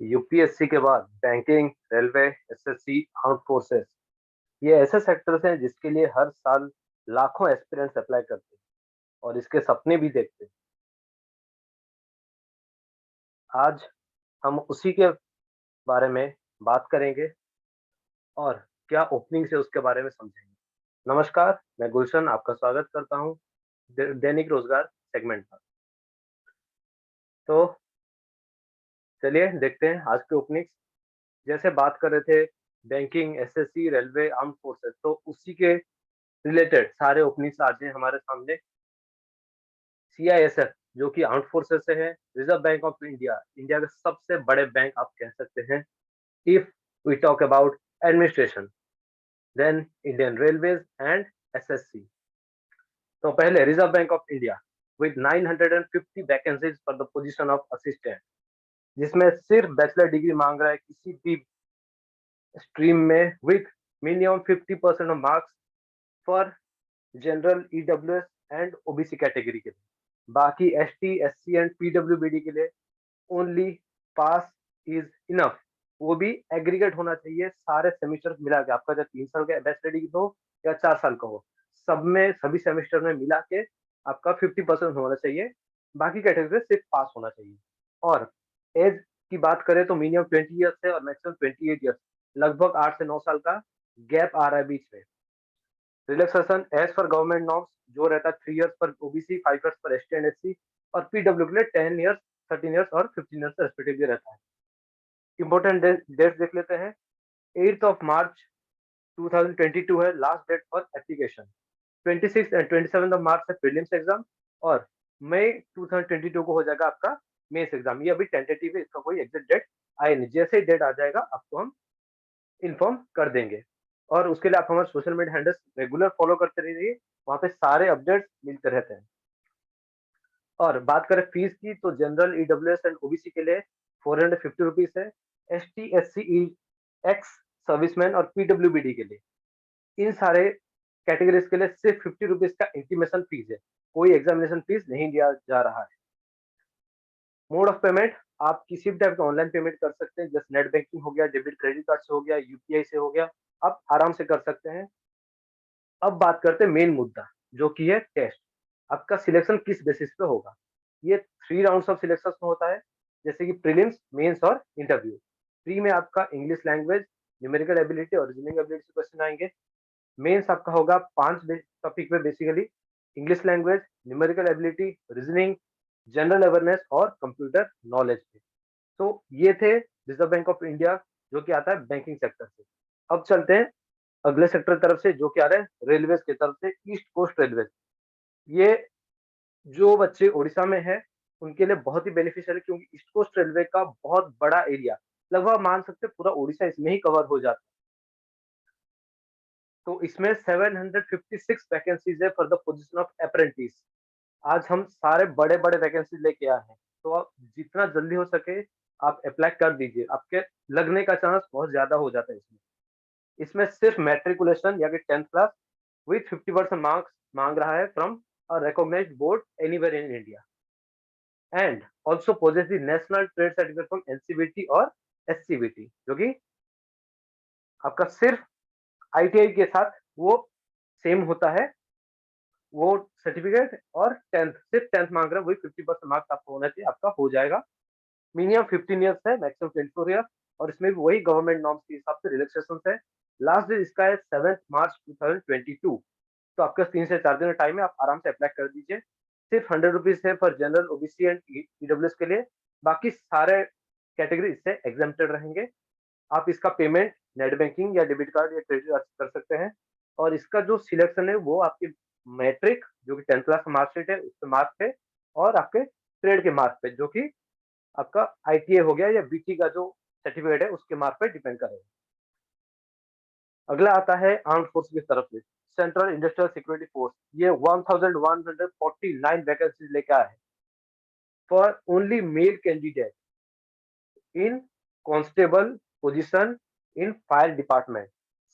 UPSC के बाद banking, railway, SSC, armed forces, ये ऐसे सेक्टर्स हैं जिसके लिए हर साल लाखों एस्पिरेंट्स अप्लाई करते हैं और इसके सपने भी देखते हैं। आज हम उसी के बारे में बात करेंगे और क्या ओपनिंग है उसके बारे में समझेंगे। नमस्कार, मैं गुलशन आपका स्वागत करता हूँ दैनिक रोजगार सेगमेंट पर। तो चलिए देखते हैं आज के ओपनिंग। जैसे बात कर रहे थे banking, SSC, railway, armed forces, तो उसी के रिलेटेड सारे ओपनिंग्स आज हैं हमारे सामने। सीआईएसएफ जो कि आर्म्ड फोर्सेस से है, Reserve Bank of India, India के सबसे बड़े बैंक आप कह सकते हैं। If we talk about administration, then Indian railways and SSC. तो पहले Reserve Bank of India with 950 vacancies for the position of assistant, जिसमें सिर्फ बैचलर डिग्री मांग रहा है किसी भी स्ट्रीम में with minimum 50% of marks for general, EWS and OBC category के लिए। बाकी एसटी, एससी एंड पीडब्ल्यूबीडी के लिए ओनली पास इज इनफ। वो भी एग्रीगेट होना चाहिए, सारे सेमेस्टर मिला के, आपका चाहे 3 साल का बैचलर डिग्री हो या 4 साल का हो, सब में सभी सेमेस्टर में मिला के आपका 50% होना चाहिए। बाकी कैटेगरी सिर्फ पास होना चाहिए। और एज की बात करें तो मिनिमम 20 ईयर्स है और मैक्सिमम 28 ईयर्स, लगभग 8 से 9 साल का गैप आ रहा है बीच में। रिलैक्सेशन एज पर गवर्नमेंट नॉर्म्स जो रहता है 3 ईयर्स पर ओबीसी, 5 ईयर्स पर एसटी एंड एससी, और पीडब्ल्यू के लिए 10 ईयर्स, 13 ईयर्स और 15 ईयर्स रेस्पेक्टिवली रहता है। इंपॉर्टेंट डेट देख लेते हैं। 8 मार्च 2022 है last date for application. 26 and 27 March है प्रीलिम्स एग्जाम, और मई 2022 को हो जाएगा आपका मेंस एग्जाम। ये अभी टेंटेटिव है, इसका कोई एग्जैक्ट डेट आए नहीं। जैसे ही डेट आ जाएगा आपको हम इन्फॉर्म कर देंगे। और उसके लिए आप हमारे social media handles regular follow करते रहिए, वहाँ पे सारे अपडेट्स मिलते रहते हैं। और बात करें फीस की, तो जनरल, ईडब्ल्यूएस एंड ओबीसी के लिए 450 रुपीज है। एसटी, एससी, एक्स सर्विसमैन और पीडब्ल्यूबीडी के लिए, इन सारे कैटेगरीज के लिए सिर्फ 50 रुपीज का इंटीमेशन फीस है। कोई एग्जामिनेशन फीस नहीं दिया जा रहा है। मोड ऑफ पेमेंट, आप किसी भी टाइप का ऑनलाइन पेमेंट कर सकते हैं, जैसे नेट बैंकिंग हो गया, डेबिट क्रेडिट कार्ड से हो गया, यूपीआई से हो गया, आप आराम से कर सकते हैं। अब बात करते हैं मेन मुद्दा, जो कि है टेस्ट। आपका सिलेक्शन किस बेसिस पे होगा? ये 3 राउंड्स ऑफ सिलेक्शन में होता है, जैसे कि प्रीलिम्स, मेंस और इंटरव्यू। प्री में आपका इंग्लिश लैंग्वेज, न्यूमेरिकल एबिलिटी और रीजनिंग एबिलिटी से क्वेश्चन आएंगे। मेंस आपका होगा 5 टॉपिक पे, basically English language, numerical ability, reasoning, general awareness और कंप्यूटर नॉलेज पे। तो ये थे रिजर्व बैंक ऑफ इंडिया, जो कि आता है बैंकिंग सेक्टर से। अब चलते हैं अगले सेक्टर तरफ से, जो कि आ रहे हैं रेलवे की तरफ से, ईस्ट कोस्ट रेलवे। ये जो बच्चे उड़ीसा में है उनके लिए बहुत ही बेनिफिशियल है, क्योंकि ईस्ट कोस्ट रेलवे का बहुत बड़ा एरिया, लगभग मान सकते हैं पूरा उड़ीसा इसमें ही कवर हो जाता है। तो इसमें 756 वैकेंसीज है for the position of apprentice. आज हम सारे बड़े बड़े वैकेंसी लेके आए हैं, तो आप जितना जल्दी हो सके आप अप्लाई कर दीजिए, आपके लगने का चांस बहुत ज्यादा हो जाता है इसमें। इसमें सिर्फ मैट्रिकुलेशन या कि 10th क्लास विथ 50% मार्क्स मांग रहा है from a recognised board anywhere in India, and also possess the national trade certificate from NCVT और एससीबीटी, जो कि आपका सिर्फ आईटीआई के साथ वो सेम होता है वो सर्टिफिकेट। और 10th, सिर्फ 10th मांग रहा है, वही 50% मार्क्स आपको होना चाहिए, आपका हो जाएगा। मिनिमम 15 ईयर्स है, मैक्सिमम 24 ईयर, और इसमें भी वही गवर्नमेंट नॉर्म्स के हिसाब से रिलैक्सेशन है। लास्ट डेट इसका है 7 मार्च 2022। तो आपके पास 3 से 4 दिन का टाइम है, आप आराम से अप्लाई कर दीजिए। सिर्फ 100 रुपीज है for general, OBC and EWS के लिए। बाकी सारे कैटेगरी इससे एग्जेम्प्टेड रहेंगे। आप इसका पेमेंट नेट बैंकिंग या डेबिट कार्ड या क्रेडिट कार्ड कर सकते हैं। और इसका जो सिलेक्शन है वो आपके मैट्रिक, जो कि 10th क्लास का मार्कशीट है, उसके मार्क्स पे, और आपके ट्रेड के मार्क्स पे, जो कि आपका आईटीए हो गया या बीटी का जो सर्टिफिकेट है उसके मार्क पे डिपेंड करेगा। अगला आता है आर्म फोर्स की तरफ से, सेंट्रल इंडस्ट्रियल सिक्योरिटी फोर्स। ये 1149 वैकेंसीज लेकर आया है for only male candidate in constable position in fire department.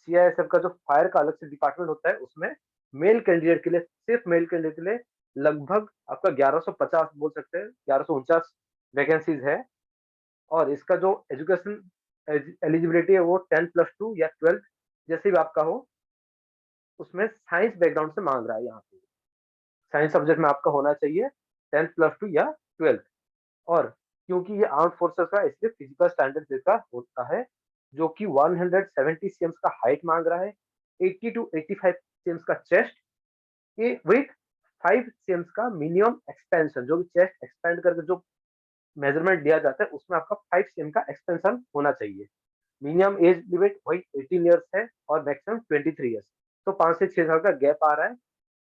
CISF का जो फायर का अलग से डिपार्टमेंट होता है, उसमें मेल कैंडिडेट के लिए, सिर्फ मेल कैंडिडेट के लिए लगभग आपका 1150 बोल सकते हैं, 1149 वैकेंसीज है। और इसका जो एजुकेशन एलिजिबिलिटी है वो 10+2 या 12 जैसे भी आपका हो, उसमें साइंस बैकग्राउंड से मांग रहा है यहाँ पे। साइंस सब्जेक्ट में आपका होना चाहिए 10+2 या 12। और क्योंकि ये आर्म्ड फोर्सेस का, इसलिए फिजिकल स्टैंडर्ड इसका होता है, जो कि 170 सीएम का हाइट मांग रहा है, 80 टू 85 सीएम का चेस्ट, ये विथ 5 सीएम का मिनिमम एक्सपेंशन, जो कि चेस्ट एक्सपेंड करके जो मेजरमेंट दिया जाता है उसमें आपका 5 सीएम का एक्सपेंशन होना चाहिए। मिनिमम एज लिमिट वही 18 ईयर्स है और मैक्सिमम 23 ईयर्स। तो 5 से 6 साल का गैप आ रहा है।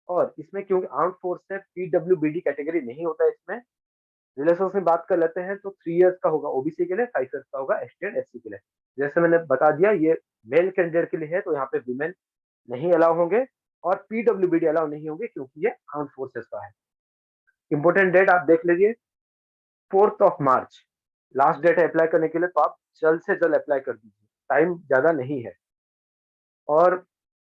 और इसमें क्योंकि आर्म्ड फोर्स है, पीडब्ल्यूबीडी कैटेगरी नहीं होता है इसमें। रिलेशंस में बात कर लेते हैं तो 3 इयर्स का होगा ओबीसी के लिए, 5 इयर्स का होगा एसटी एंड एससी के लिए। जैसे मैंने बता दिया, ये मेल कैंडिडेट के लिए है, तो यहाँ पे विमेन नहीं अलाउ होंगे और पीडब्ल्यूबीडी अलाउ नहीं होंगे क्योंकि ये आर्म्ड फोर्सेस का है। इंपॉर्टेंट डेट आप देख लीजिए, 4 मार्च लास्ट डेट है अप्लाई करने के लिए, तो आप जल्द से जल्द अप्लाई कर दीजिए, टाइम ज्यादा नहीं है। और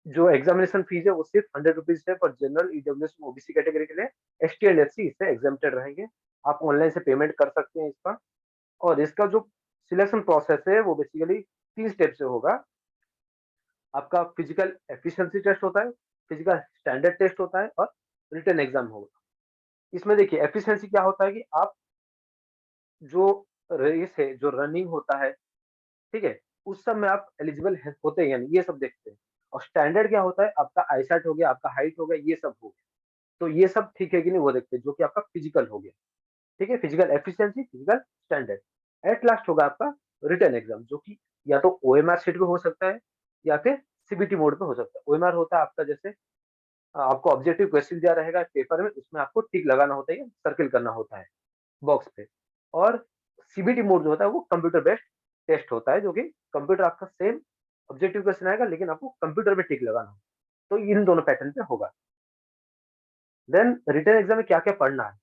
जो एग्जामिनेशन फीस है वो सिर्फ 100 रुपीज है for general, EWS, OBC category के लिए। एसटी एंड एससी इससे एग्जाम्प्टेड रहेंगे। आप ऑनलाइन से पेमेंट कर सकते हैं इसका। और इसका जो सिलेक्शन प्रोसेस है वो बेसिकली 3 स्टेप से होगा। आपका फिजिकल एफिशिएंसी टेस्ट होता है, फिजिकल स्टैंडर्ड टेस्ट होता है और रिटन एग्जाम होगा। इसमें देखिए एफिशिएंसी क्या होता है कि आप जो रेस है, जो रनिंग होता है, ठीक है, उस सब में आप एलिजिबल होते हैं या नहीं, ये सब देखते हैं। और स्टैंडर्ड क्या होता है, आपका आईसाइट हो गया, आपका हाइट हो गया, ये सब हो गया। तो ये सब ठीक है कि नहीं वो देखते हैं, जो कि आपका फिजिकल हो गया। ठीक है, physical efficiency, physical standard. At last होगा आपका रिटन एग्जाम, जो कि या तो ओएमआर शीट पे हो सकता है या फिर सीबीटी मोड पे हो सकता है। ओएमआर होता है आपका, जैसे आपको ऑब्जेक्टिव क्वेश्चन दिया रहेगा पेपर में, उसमें आपको टिक लगाना होता है या सर्किल करना होता है बॉक्स पे। और सीबीटी मोड जो होता है वो कंप्यूटर बेस्ड टेस्ट होता है, जो कि कंप्यूटर आपका सेम ऑब्जेक्टिव क्वेश्चन आएगा लेकिन आपको कंप्यूटर पे टिक लगाना होगा। तो इन दोनों पैटर्न पे होगा। देन रिटन एग्जाम में क्या क्या पढ़ना है,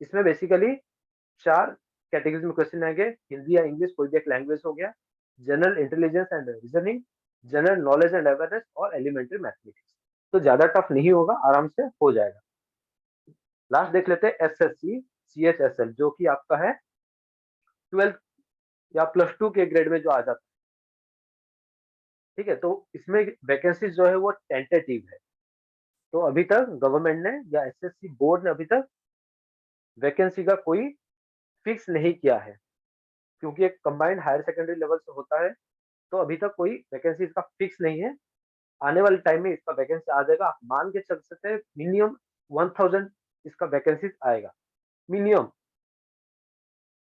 इसमें बेसिकली 4 कैटेगरीज में क्वेश्चन आएंगे। हिंदी या इंग्लिश कोई भी एक लैंग्वेज हो गया, general intelligence and reasoning, general knowledge and awareness और एलिमेंट्री मैथमेटिक्स। तो ज्यादा टफ नहीं होगा, आराम से हो जाएगा। लास्ट देख लेते हैं एसएससी सीएचएसएल, जो कि आपका है 12 या +2 के ग्रेड में जो आ जाता है। ठीक है, तो इसमें वैकेंसी जो है वो टेंटेटिव है। तो अभी तक गवर्नमेंट ने या एसएससी बोर्ड ने अभी तक वैकेंसी का कोई फिक्स नहीं किया है, क्योंकि एक कंबाइंड हायर सेकेंडरी लेवल से होता है। तो अभी तक कोई वैकेंसी इसका फिक्स नहीं है। आने वाले टाइम में इसका वैकेंसी आ जाएगा। आप मान के चल सकते हैं मिनिमम 1000 इसका वैकेंसी आएगा मिनिमम।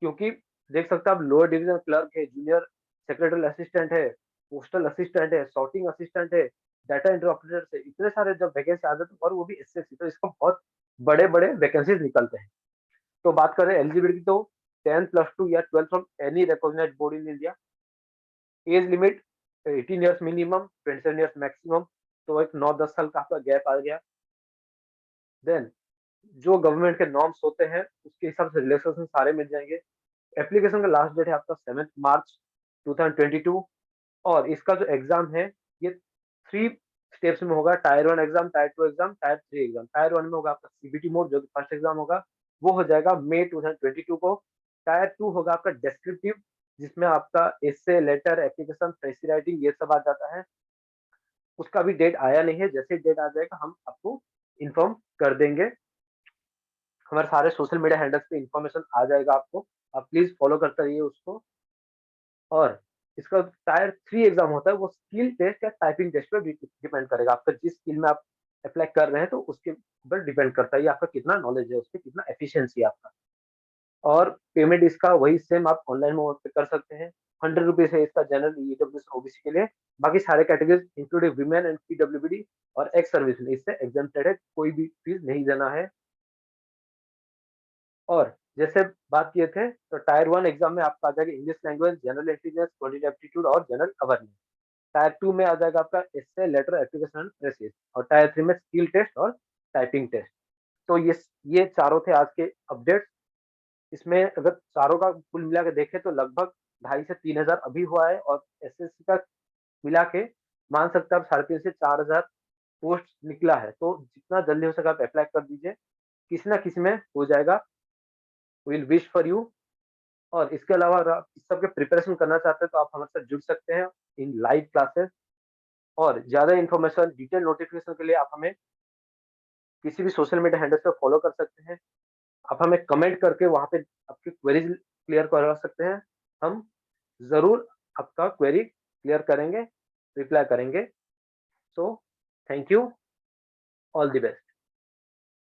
क्योंकि देख सकते हैं आप, लोअर डिवीजन क्लर्क है, जूनियर सेक्रेटरी असिस्टेंट है, पोस्टल असिस्टेंट है, सॉर्टिंग असिस्टेंट है, डाटा एंट्री ऑपरेटर से, इतने सारे जब वैकेंसी आ जाते हैं और वो भी एसएससी, तो इसका बहुत बड़े बड़े वैकेंसीज निकलते हैं। तो बात करें एलिजिबिलिटी, तो 10+2 या 12 from any recognised body in India. Age limit 18 years minimum, 27 years maximum. तो एक 9-10 साल का आपका गैप आ गया। देन जो गवर्नमेंट के नॉर्म्स होते हैं उसके हिसाब से रिलैक्सेशन सारे मिल जाएंगे। एप्लीकेशन का लास्ट डेट है आपका 7 मार्च 2022। और इसका जो एग्जाम है ये 3 स्टेप्स में होगा। Tyre 1 exam, tyre 2 exam, tyre 3 exam. Tyre 1 में होगा आपका सीबीटी मोड, जो कि फर्स्ट एग्जाम होगा, वो हो जाएगा मई 2022 को। टायर 2 होगा आपका डेस्क्रिप्टिव, जिसमें आपका एसे, लेटर, एप्लीकेशन, प्रेसी राइटिंग, ये सब आ जाता है। उसका भी डेट आया नहीं है, जैसे डेट आ जाएगा हम आपको इन्फॉर्म कर देंगे। हमारे सारे सोशल मीडिया हैंडल्स पे इन्फॉर्मेशन आ जाएगा आपको। आप प्लीज फॉलो करते रहिए उसको। और इसका टायर 3 एग्जाम होता है, वो स्किल टेस्ट या टाइपिंग टेस्ट पे डिपेंड करेगा। आपका जिस स्किल में आप अप्लाई कर रहे हैं तो उसके ऊपर डिपेंड करता है, ये आपका कितना नॉलेज है, उसके कितना एफिशिएंसी है आपका। और पेमेंट इसका वही सेम आप ऑनलाइन मोड पे कर सकते हैं। 100 रुपीज है इसका जनरल, ईडब्ल्यूएस, ओबीसी के लिए। बाकी सारे categories including women and PWBD और एक्स सर्विस में इससे एग्जाम्प्टेड है, कोई भी फीस नहीं देना है। और जैसे बात किए थे, तो टायर 1 एग्जाम में आपका आ जाएगा English language, general intelligence, quantitative aptitude और जनरल अवेयरनेस। टायर 2 में आ जाएगा आपका एस्से, लेटर, एप्लीकेशन, प्रेसिस। और टायर 3 में स्किल टेस्ट और टाइपिंग टेस्ट। तो ये चारों थे आज के अपडेट्स। इसमें अगर चारों का कुल मिला के देखें तो लगभग 2,500 से 3,000 अभी हुआ है। और एसएससी का मिला के मान सकते हैं आप 3,500 से 4,000 पोस्ट निकला है। तो जितना जल्दी हो सके आप अप्लाई कर दीजिए, किसी ना किसी में हो जाएगा। विल विश फॉर यू और इसके अलावा अगर आप इस सब के प्रिपरेशन करना चाहते हैं तो आप हमारे साथ जुड़ सकते हैं इन लाइव क्लासेस। और ज़्यादा इन्फॉर्मेशन, डिटेल नोटिफ़िकेशन के लिए आप हमें किसी भी सोशल मीडिया हैंडल्स पे फॉलो कर सकते हैं। आप हमें कमेंट करके वहाँ पे आपकी क्वेरीज़ क्लियर करवा सकते हैं। हम ज़रूर आपका क्वेरी क्लियर करेंगे, रिप्लाई करेंगे। So thank you, all the best.